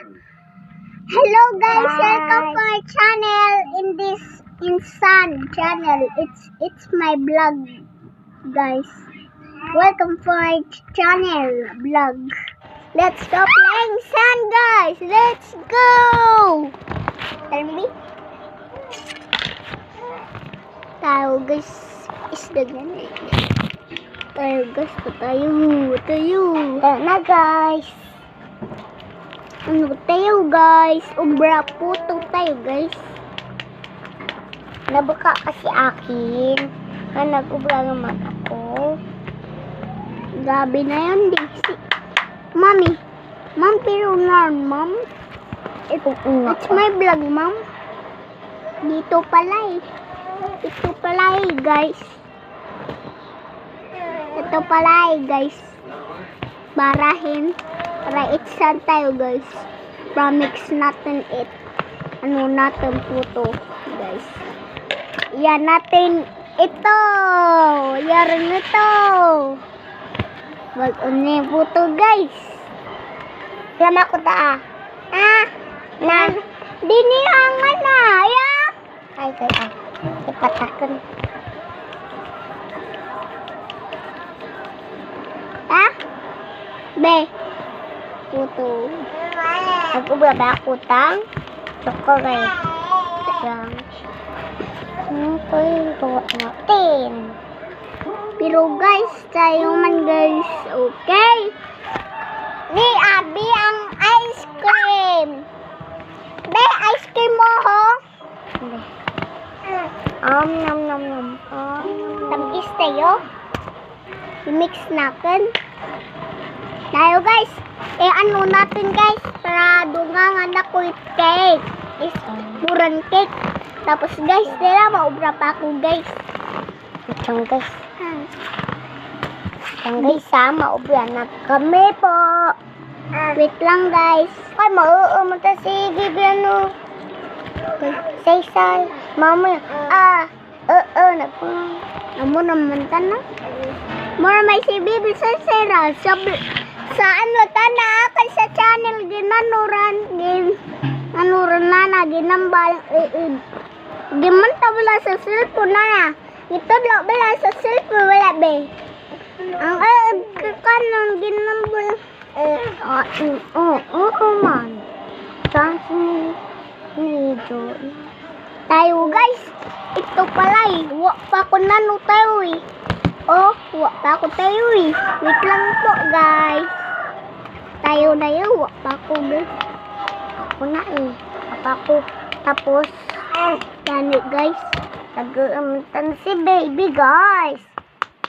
Hello guys, welcome to our channel in Sun channel. It's my vlog, guys. Welcome for our channel vlog. Let's go playing Sun, guys. Let's go. Tell me. Tayo guys, isda ganyan. Tayo guys, tayo. Tara na guys. Ano tayo guys? Ubra puto tayo guys. Nabuka kasi akin. Nag-ubra naman ako. Gabi na yun din. Mami. Ma'am, pero na, ma'am. It's my vlog, ma'am. Dito pala eh. Ito pala eh, guys. Ito pala eh, guys. Barahin. Ra-itsan tayo guys. Pramix natin ano natin puto guys. Yan natin ito. Yaran ito. Wag-uni puto guys. Lama ko ta. Na. Diniangan na. Ya. Ay kaya. Ipatakan. Be. Puto. Ako ba utang? Chocolate. Yan. Ito yung tuwa natin. Pero guys, tayo man guys. Okay? Ni Abi ang ice cream. Be, ice cream mo ho? Hindi. Nom. Tamis tayo. I-mix natin. Tayo guys. Ano natin guys, para dungangan ako cake. Is murang cake. Tapos guys, dila maubra pa ako guys. Itong guys. Itong guys maubra na kami po. Wait lang guys. Ay, mauumata si Bibi ano. Say. Mama. Amo naman ta na. Mura may si Bibi sa sera. Saan lo tana kay sa channel anuran na ginambal giman ta wala sa cellphone na ito lo wala sa cellphone wala be ang kanon ginambal man chance ni tayo guys ito pala wa pa ko nano tayo wa pa ko tayo wait lang po guys. Tayo na yun. Wak pa ko, guys. Ako na ako. Tapos, gani, guys. Nag-amuntan si baby, guys.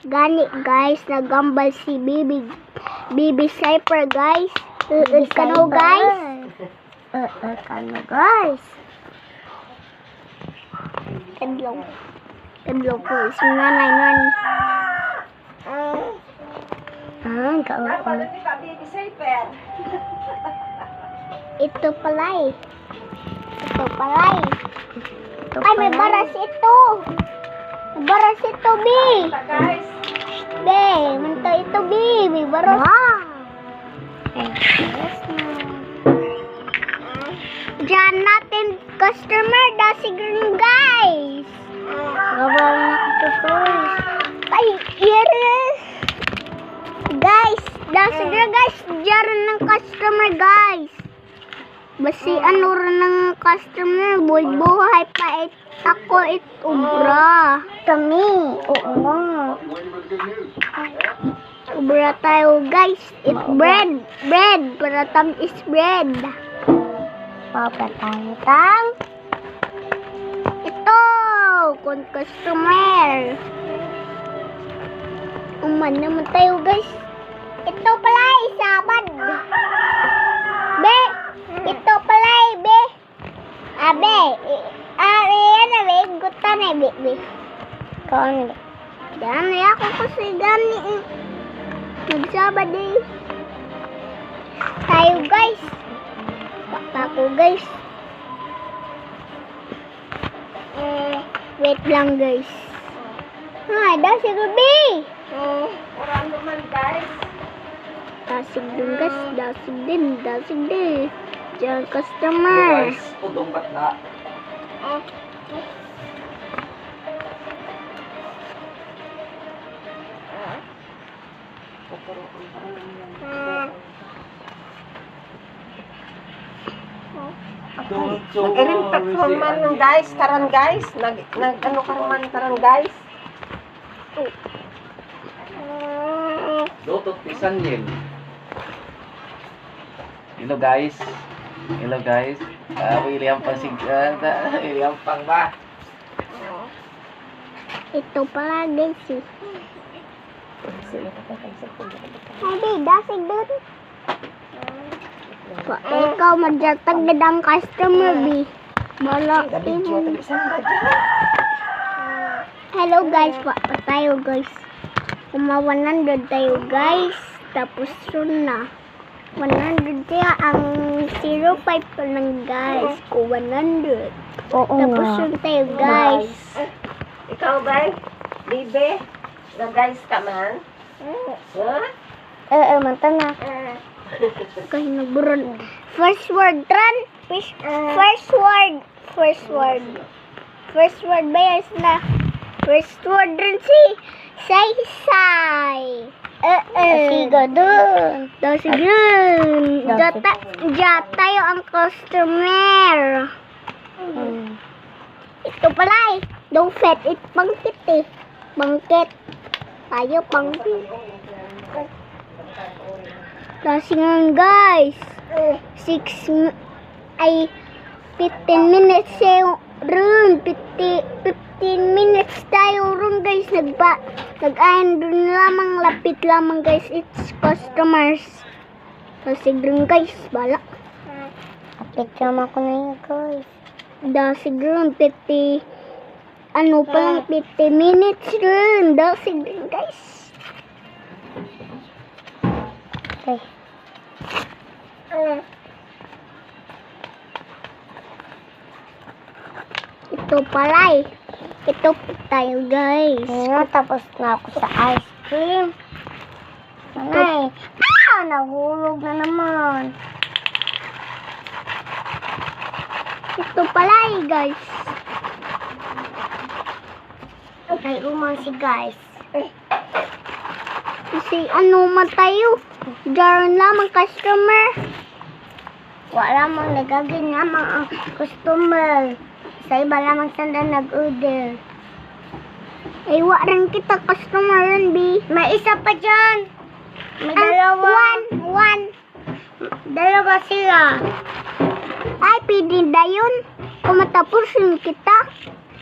Gani, guys. Nagambal si baby. Baby Cypher, guys. Kano, guys. Kano, guys. Kadlaw po. Sinanay man. Gawa ko na. Ito pala Ay, may baras ito. Baras ito, B. Manto ito, B. May baras. Diyan natin, customer, dasigran, guys. Gawal na ito, ay, yes. Guys, dasigran, guys. Diyan ng customer, guys. Basi ano rin ng customer, buhay pa ako ubra. Kami, oo nga. Ubra tayo guys, eat bread, para tamis bread. Papa tayo tang. Ito, kung customer. Uman naman tayo guys. Ito pala, isabad. Be. Ito pala be. Abe. Yan na be. Guta na be. Kaon be. Yan na ako kasi gani. Nagsabad eh. Tayo guys. Baka ko guys. Wait lang guys. Dasig be. Orang naman guys. Dasig din guys. Dasig din. Diyan, customer. Guys, udong batla. Nag-irimtak man ng guys, karan guys. Nag-ano karan guys. Lutot pisan yin. Hello guys. Hello guys. William pang William pang ba? Ito pala guys eh. Hindi, dasig doon. Ikaw madyatag gadang customer B. Balakin. Hello guys, pa tayo guys. Kuma 100 tayo guys. Tapos yun na. 100 kaya ang 05 pa lang guys. Ko 100. Tapos yun tayo guys. Ikaw ba? Bibe? Na guys ka man? Manta na. Kasi nagburon. First word, Tran. First word. First word ba yan na? First word rin si Say. Sigo dun. Sige. Diyan tayo ang customer. Ito pala eh. Don't fet it bangkit eh. Bangkit. Tayo bangkit. Kasi nga guys. 15 minutes yung room. 15 minutes tayo room guys. Nag-ayan doon lamang. Lapit lamang guys. It's customers. Kasi room guys. Bala. Lapit lamang ko na yun guys. Dasig room. 50 minutes room. Dasig room guys. Okay. Ito pala eh. Ito tayo guys. Tapos na ako sa ice cream. Nanay. Nahulog na naman. Ito pala eh guys. Ay, umang si guys. Kasi man tayo. Diyan lamang customer. Wala mong nagagin lamang ang customer. Sa iba lamang sanda nag-order. Ay, rin kita customer rin, B. May isa pa dyan. May dalawa. One. Dalawa sila. Ay, pwede na yun. Kung matapusin kita,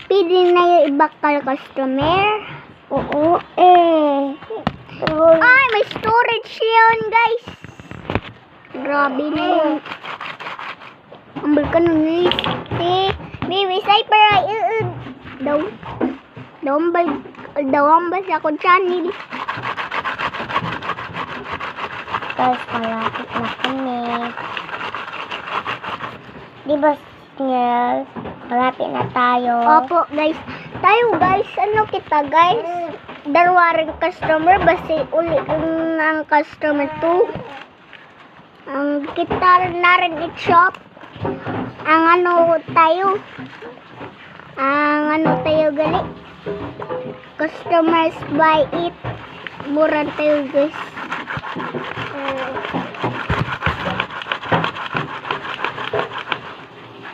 pwede na yung iba ka customer. Oo, eh. Ay, may storage yun, guys. Grabe na yun. Ambal ka nun, guys. Baby, cyber ay daw ambal sa akong channel. Guys, malapit na kami. Diba, Snell? Malapit na tayo. Opo, guys. Tayo, guys. Ano kita, guys? Dalawa rin customer. Basi uli ang customer 2. Ang kita na rin i-shop. Ang tayo gali. Customers buy it. Mura tayo guys.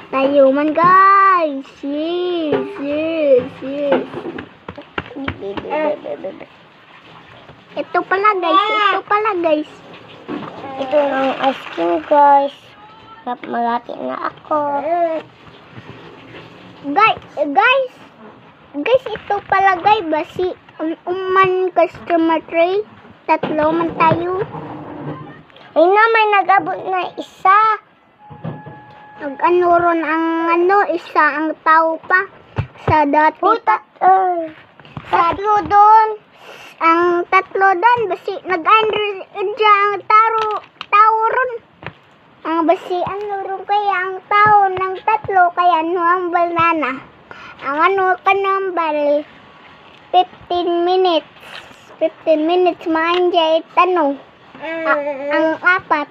Tayo man guys. Yes. Ito pala guys. Ito ang ice cream guys. Malati na ako. Guys, ito pala guys. Basi, man customer tray. 3 man tayo. Ay na, may nag-abot na isa. Ron ang isa ang tao pa. Sa dati. Tatlo doon. Ang 3 doon. Basi, nag-under ang tao ron. Ang basi, ron kaya ang tao ng 3 kaya ang banana. Ang kanambal 15 minutes. 15 minutes ma-enjoy ang apat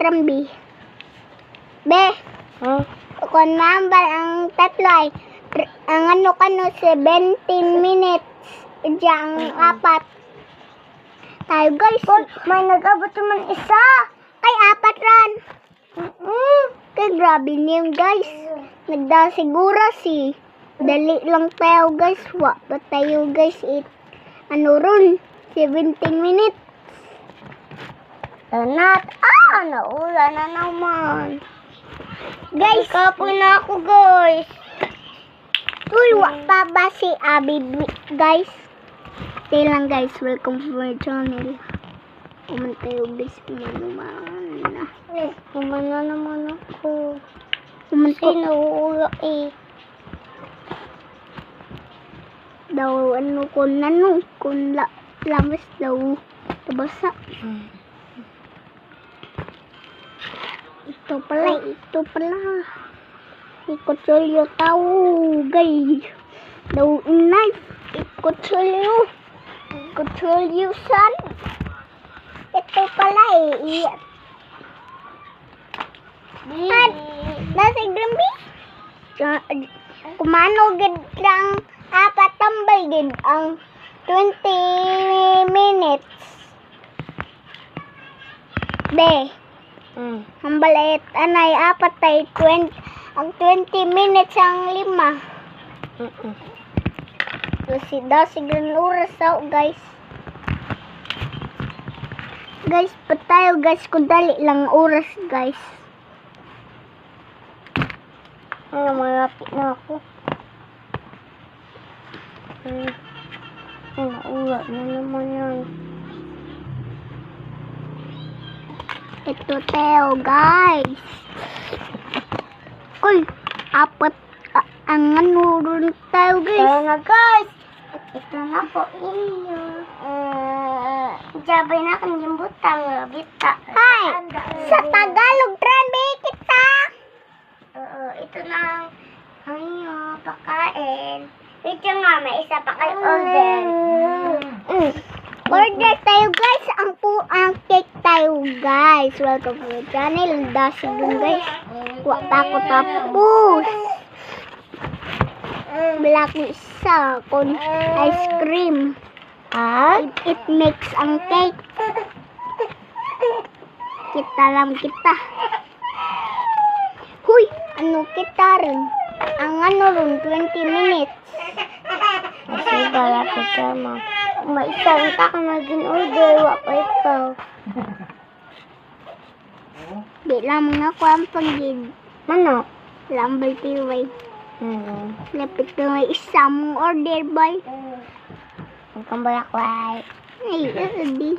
rambi. Be, Hmm? kung nambal ang tatlo ay, ang ano kano 17 minutes. Diyan ang apat. Tayo guys. May nag-abot naman isa. Ay, apat ran. Kay grabe niyo guys. Nagda siguro si. Dali lang tayo guys. Wa pa tayo guys. Ano ron? 17 minutes. Tanat. Naula na naman. Guys, kapoy na ako guys. Uy, wa pa ba si Abby guys? Stay lang guys, welcome to my channel. Umantay yung guys, umana naman ako. Umantay nauula Daw ano kung nano, kung lamas daw, tabasa. Ito pala. Ikutsulyo tao, guys. Daw knife, ikutsulyo san. Ito pala nasa grambi. Kumano gid lang apat tambay gid ang 20 minutes. Be. Ang balit anay apat tay 20 ang 20 minutes ang 5. Kasi daw siglang oras daw guys. Guys, patayo guys kung dali lang oras guys. Malapit na ako. Naula na naman yan. Ito tayo guys. Uy, apat ang ano rin tayo guys. Kaya na guys. Ito na po inyo. Jabay na kang gimbutang bita. Hi! Sa Tagalog, trabe kita. Ito na ang pakain. Ito nga, may isa pa kayo order. Order tayo guys. Ang cake tayo guys. Welcome to the channel. Dasig dun guys. Kuha pa ako tapos. Black isa con ice cream. It makes ang cake. Kita lang kita. Huy, ano kita rin? Ang ano rin, 20 minutes. Kasi gala kita ma. May isang ka naging order, wak pa ikaw. Di lamang ako ang panggid. Ano? Lambay tiway. Lapit ko may isang order boy. Ang kambal ako ay. Ay, di.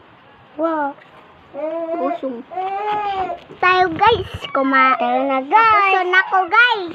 Wow. Usong. Tayo guys. Tayo na guys. Usong ako guys.